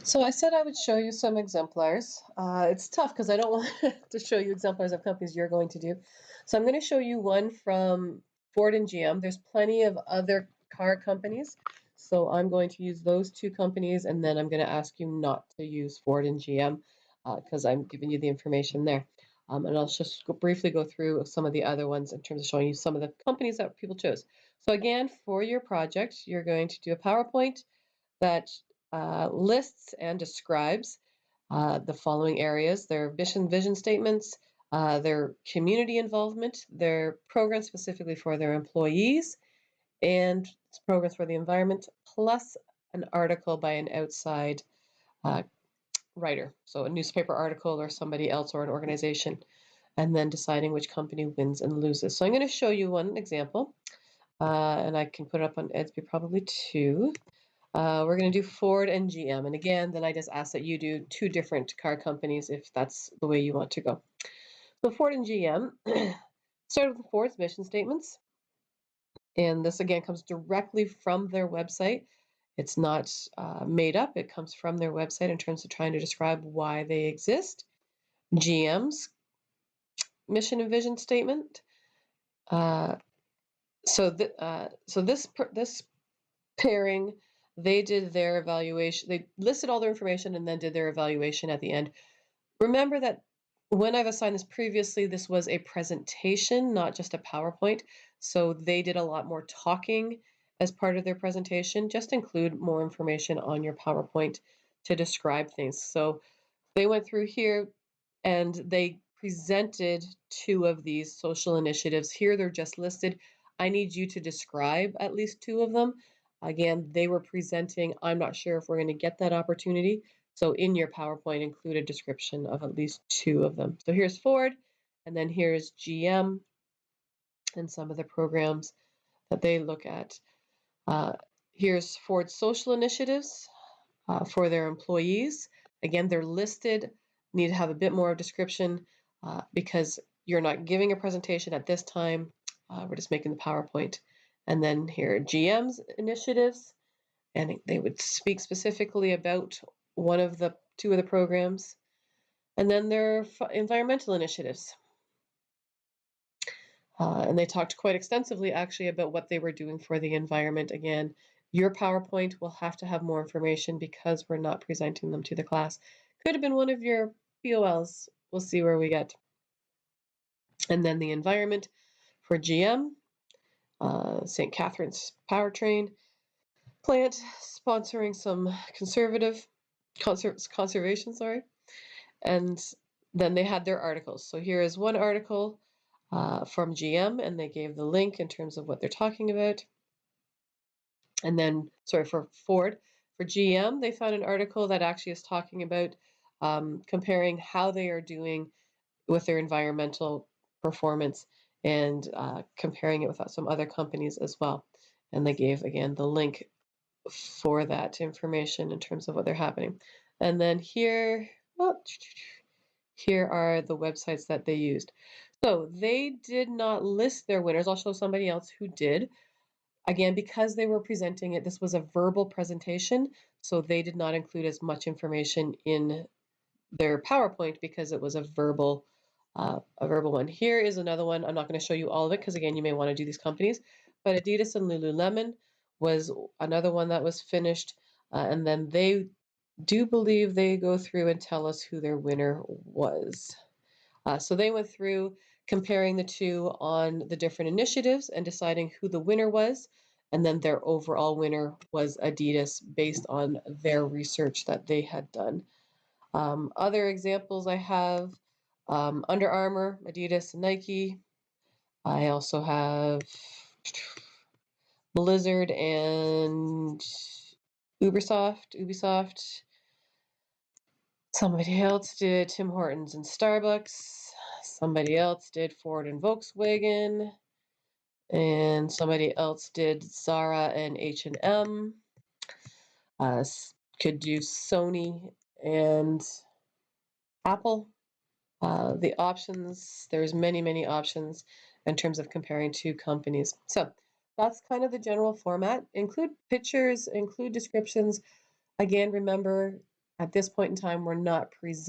So I said I would show you some exemplars. It's tough because I don't want to show you exemplars of companies you're going to do. So I'm going to show you one from Ford and GM. There's plenty of other car companies. So I'm going to use those two companies, and then I'm going to ask you not to use Ford and GM because I'm giving you the information there. And I'll just briefly go through some of the other ones in terms of showing you some of the companies that people chose. So again, for your project, you're going to do a PowerPoint that lists and describes the following areas: their vision statements, their community involvement, their programs specifically for their employees, and programs for the environment, plus an article by an outside uh, writer, so a newspaper article or somebody else or an organization, and then deciding which company wins and loses. So I'm going to show you one example, and I can put it up on Edsby probably two. We're going to do Ford and GM. And again, then I just ask that you do two different car companies if that's the way you want to go. So Ford and GM, start with Ford's mission statements. And this again comes directly from their website. It's not made up. It comes from their website in terms of trying to describe why they exist. GM's mission and vision statement. So this pairing, they did their evaluation. They listed all their information and then did their evaluation at the end. Remember that when I've assigned this previously, this was a presentation, not just a PowerPoint. So they did a lot more talking as part of their presentation. Just include more information on your PowerPoint to describe things. So they went through here and they presented two of these social initiatives. Here they're just listed. I need you to describe at least two of them. Again, they were presenting. I'm not sure if we're going to get that opportunity. So in your PowerPoint, include a description of at least two of them. So here's Ford, and then here's GM and some of the programs that they look at. Here's Ford's social initiatives for their employees. Again, they're listed, need to have a bit more description because you're not giving a presentation at this time. We're just making the PowerPoint. And then here are GM's initiatives, and they would speak specifically about two of the programs. And then their environmental initiatives. And they talked quite extensively actually about what they were doing for the environment. Again, your PowerPoint will have to have more information because we're not presenting them to the class. Could have been one of your POLs. We'll see where we get. And then the environment for GM, St. Catherine's Powertrain plant sponsoring some conservation, and then they had their articles. So here is one article from GM, and they gave the link in terms of what they're talking about. And then, for Ford. For GM, they found an article that actually is talking about comparing how they are doing with their environmental performance and comparing it with some other companies as well. And they gave, again, the link for that information in terms of what they're happening. And then here are the websites that they used. So they did not list their winners. I'll show somebody else who did. Again, because they were presenting it, this was a verbal presentation, so they did not include as much information in their PowerPoint because it was a verbal one. Here is another one. I'm not going to show you all of it because, again, you may want to do these companies. But Adidas and Lululemon was another one that was finished. And then they do believe they go through and tell us who their winner was. So they went through comparing the two on the different initiatives and deciding who the winner was. And then their overall winner was Adidas based on their research that they had done. Other examples I have Under Armour, Adidas, and Nike. I also have Blizzard and Ubisoft. Somebody else did Tim Hortons and Starbucks. Somebody else did Ford and Volkswagen. And somebody else did Zara and H&M. Could do Sony and Apple. The options, there's many options in terms of comparing two companies. So that's kind of the general format. Include pictures, include descriptions. Again, remember, At this point in time, we're not presenting